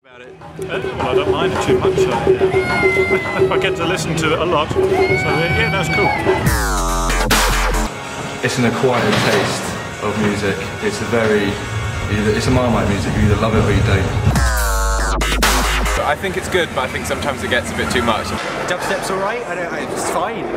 About it. Well, I don't mind it too much. I get to listen to it a lot, so yeah, that's cool. It's an acquired taste of music. It's a Marmite music. You either love it or you don't. I think it's good, but I think sometimes it gets a bit too much. Dubstep's alright. It's fine.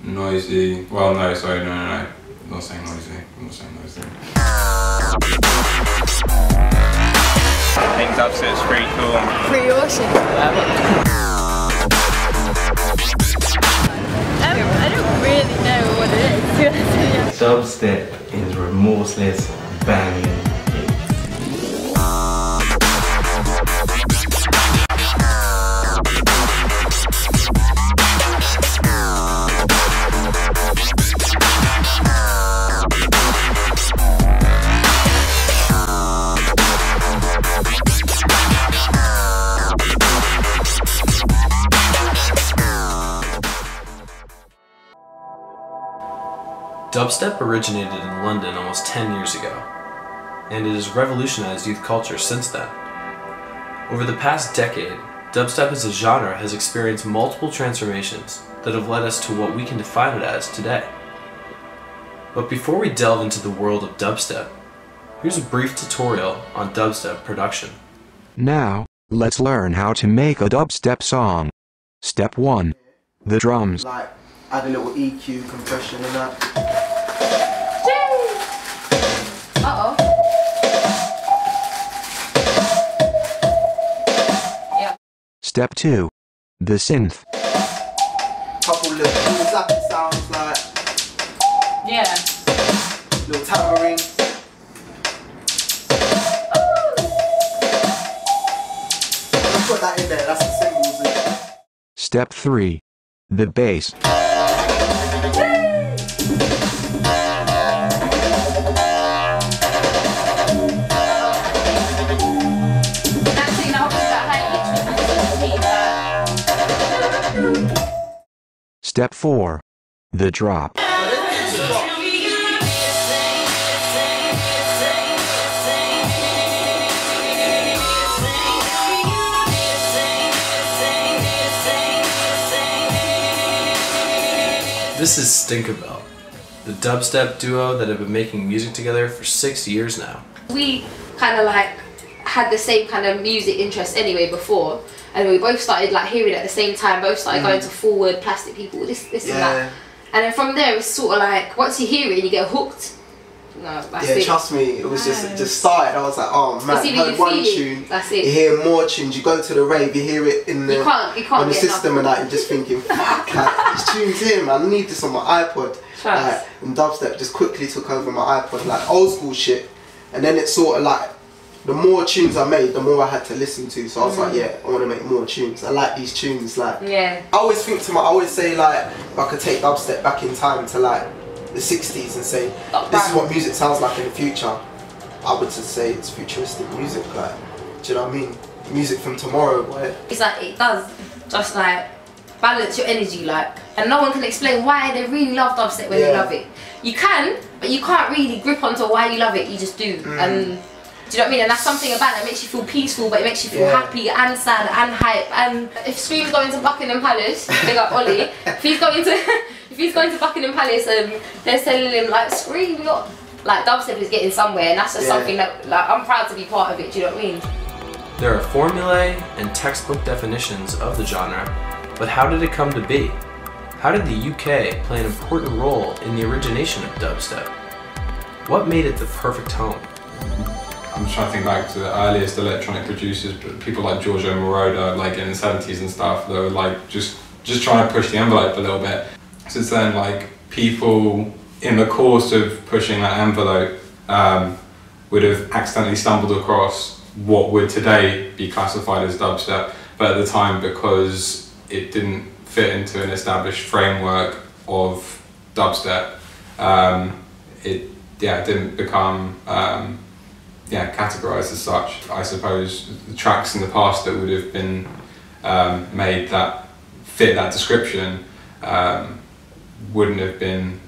Noisy. Well, no, sorry, no. I'm not saying noisy. I think Dubstep's pretty cool. Pretty awesome. I don't really know what it is. Dubstep is remorseless banging. Dubstep originated in London almost 10 years ago, and it has revolutionized youth culture since then. Over the past decade, dubstep as a genre has experienced multiple transformations that have led us to what we can define it as today. But before we delve into the world of dubstep, here's a brief tutorial on dubstep production. Now, let's learn how to make a dubstep song. Step 1. The drums. Like, add a little EQ, compression and that. Uh-oh. Yeah. Step 2. The synth. Couple little zapping sounds like. Yeah. Little tambourine. Put that in there, that's the cymbals. Step 3. The bass. Step 4. The drop. This is Stinkerbell, the dubstep duo that have been making music together for 6 years now. We kind of like had the same kind of music interest anyway before, and we both started like hearing it at the same time, both started going to Forward, Plastic People, this and that. And then from there it's sort of like, once you hear it you get hooked. No, that's it. Trust me, it was just started. I was like, oh man, heard one tune, that's it. You hear more tunes, you go to the rave, you hear it in the on the system and that, you're just thinking, fuck, like, these tunes here, man, I need this on my iPod. Like, and dubstep just quickly took over my iPod, like old school shit. And then it's sort of like, the more tunes I made, the more I had to listen to. So I was like, yeah, I want to make more tunes. I like these tunes. Like, I always say like, if I could take dubstep back in time to like the 60s and say, this is what music sounds like in the future, I would just say it's futuristic music. Like, do you know what I mean? Music from tomorrow, boy. It's like, it does just like balance your energy, like, and no one can explain why they really love dubstep when they love it. You can, but you can't really grip onto why you love it, you just do. And do you know what I mean? And that's something about it that makes you feel peaceful, but it makes you feel happy and sad and hype. And if Scream's going to Buckingham Palace, big up Ollie, if he's going to Buckingham Palace and they're telling him like, Scream, look, like dubstep is getting somewhere, and that's just something that like I'm proud to be part of it, do you know what I mean? There are formulae and textbook definitions of the genre, but how did it come to be? How did the UK play an important role in the origination of dubstep? What made it the perfect home? I'm just trying to think back to the earliest electronic producers, people like Giorgio Moroder, like in the 70s and stuff, that were like just trying to push the envelope a little bit. Since then, like, people in the course of pushing that envelope would have accidentally stumbled across what would today be classified as dubstep, but at the time, because it didn't fit into an established framework of dubstep, it didn't become categorized as such. I suppose the tracks in the past that would have been made that fit that description wouldn't have been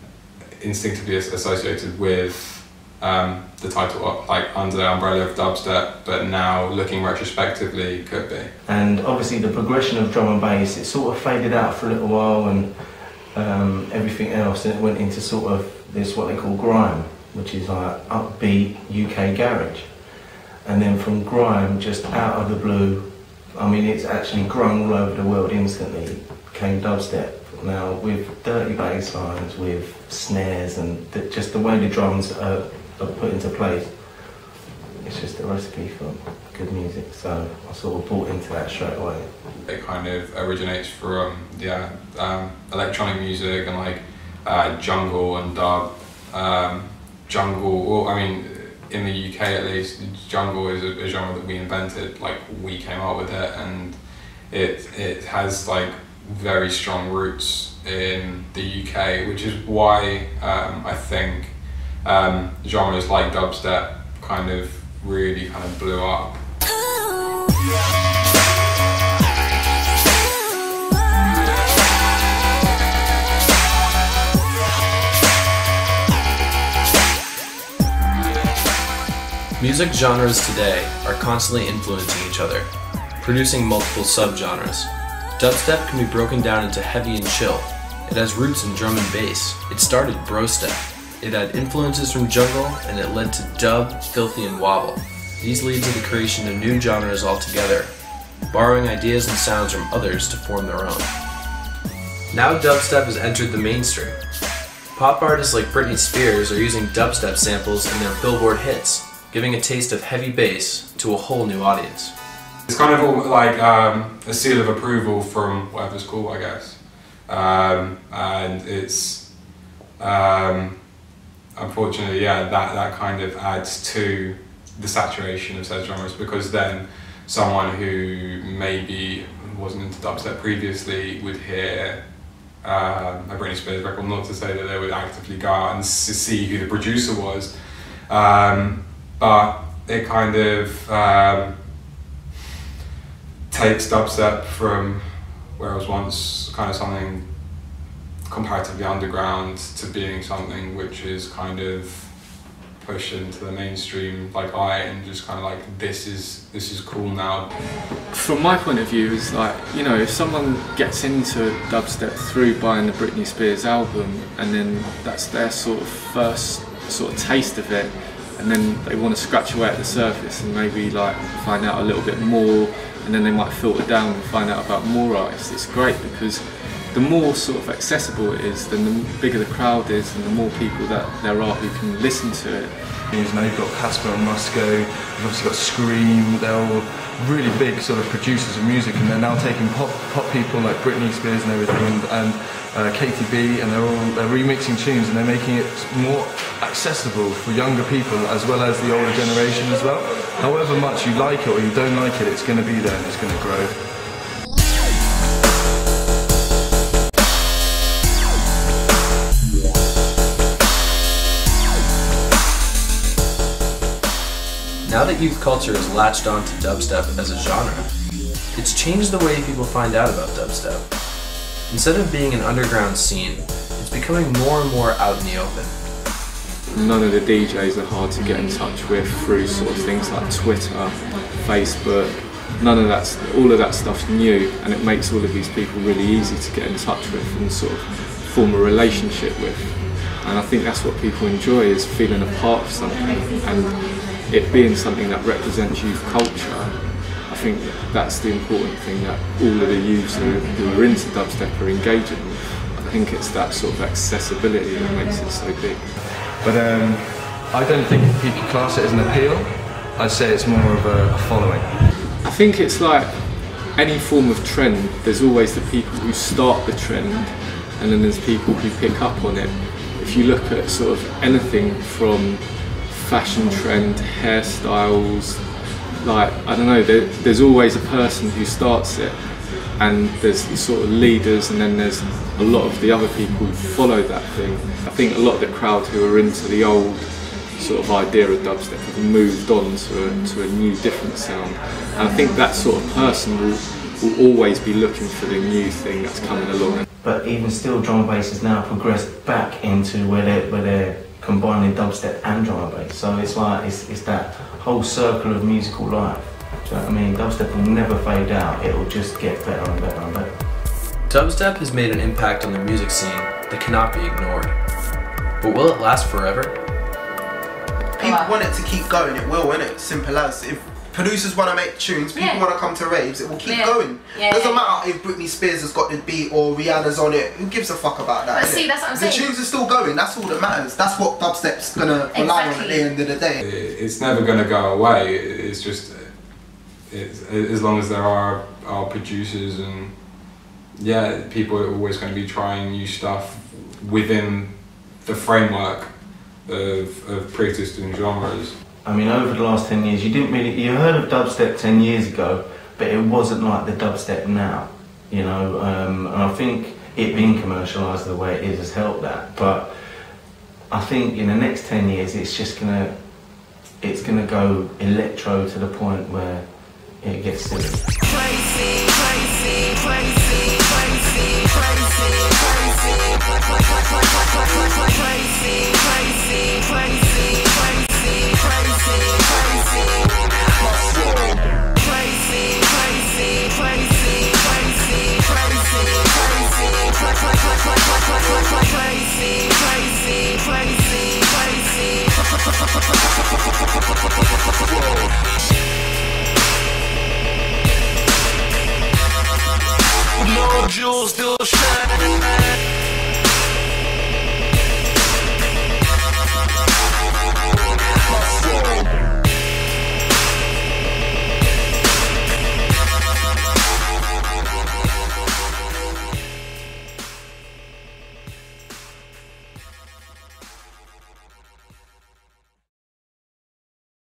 instinctively associated with the title like under the umbrella of dubstep, but now looking retrospectively could be. And obviously the progression of drum and bass, it sort of faded out for a little while, and everything else, and it went into sort of this what they call grime, which is like upbeat UK garage. And then from grime, just out of the blue, I mean it's actually grown all over the world instantly, came dubstep. Now with dirty bass lines, with snares, and just the way the drums are put into place, it's just a recipe for good music. So I sort of bought into that straight away. It kind of originates from electronic music and like jungle and dub. Jungle, well, I mean, in the UK at least, jungle is a genre that we invented. Like we came up with it, and it has like very strong roots in the UK, which is why I think genres like dubstep kind of really kind of blew up. Music genres today are constantly influencing each other, producing multiple subgenres. Dubstep can be broken down into heavy and chill. It has roots in drum and bass. It started brostep. It had influences from jungle, and it led to dub, filthy, and wobble. These lead to the creation of new genres altogether, borrowing ideas and sounds from others to form their own. Now dubstep has entered the mainstream. Pop artists like Britney Spears are using dubstep samples in their Billboard hits, giving a taste of heavy bass to a whole new audience. It's kind of all like a seal of approval from whatever's cool, I guess. And it's, unfortunately, yeah, that kind of adds to the saturation of said genres, because then someone who maybe wasn't into dubstep previously would hear a Britney Spears record, not to say that they would actively go out and see who the producer was, but it kind of takes dubstep from where it was once kind of something comparatively underground to being something which is kind of pushed into the mainstream like light, and just kind of like this is cool now. From my point of view, is like, you know, if someone gets into dubstep through buying the Britney Spears album, and then that's their sort of first sort of taste of it, and then they want to scratch away at the surface and maybe like find out a little bit more, and then they might filter down and find out about more artists. It's great because the more sort of accessible it is, then the bigger the crowd is, and the more people that there are who can listen to it. Now you've got Casper and Musco, you've obviously got Scream, they're all really big sort of producers of music, and they're now taking pop people like Britney Spears and everything, and Katy B, and they're remixing tunes, and they're making it more accessible for younger people as well as the older generation as well. However much you like it or you don't like it, it's going to be there and it's going to grow. Now that youth culture has latched onto dubstep as a genre, it's changed the way people find out about dubstep. Instead of being an underground scene, it's becoming more and more out in the open. None of the DJs are hard to get in touch with through sort of things like Twitter, Facebook. None of that, all of that stuff's new, and it makes all of these people really easy to get in touch with and sort of form a relationship with. And I think that's what people enjoy, is feeling a part of something, and it being something that represents youth culture. I think that's the important thing that all of the youths who are into dubstep are engaging with. I think it's that sort of accessibility that makes it so big. But I don't think people class it as an appeal. I'd say it's more of a following. I think it's like any form of trend, there's always the people who start the trend, and then there's people who pick up on it. If you look at sort of anything from fashion trend, hairstyles, like, I don't know, there's always a person who starts it, and there's the sort of leaders, and then there's a lot of the other people who follow that thing. I think a lot of the crowd who are into the old sort of idea of dubstep have moved on to a new, different sound, and I think that sort of person will always be looking for the new thing that's coming along. But even still, drum and bass has now progressed back into where they're combining dubstep and drum and bass. So it's like, it's that whole circle of musical life. Do you know what I mean? Dubstep will never fade out, it will just get better and better and better. Dubstep has made an impact on the music scene that cannot be ignored. But will it last forever? People want it to keep going, it will, innit? Simple as. If producers want to make tunes, people want to come to raves, it will keep going. Doesn't matter if Britney Spears has got the beat or Rihanna's on it, who gives a fuck about that? But see, that's what I'm saying. The tunes are still going, that's all that matters. That's what dubstep's going to rely on at the end of the day. It's never going to go away, it's just, as long as there are producers and people are always going to be trying new stuff within the framework of pre-existing genres. I mean, over the last 10 years, you heard of dubstep 10 years ago, but it wasn't like the dubstep now, you know, and I think it being commercialised the way it is has helped that, but I think in the next 10 years it's gonna go electro to the point where it gets silly. Crazy, crazy, crazy, crazy, crazy, crazy, crazy, crazy, no jewels still shine.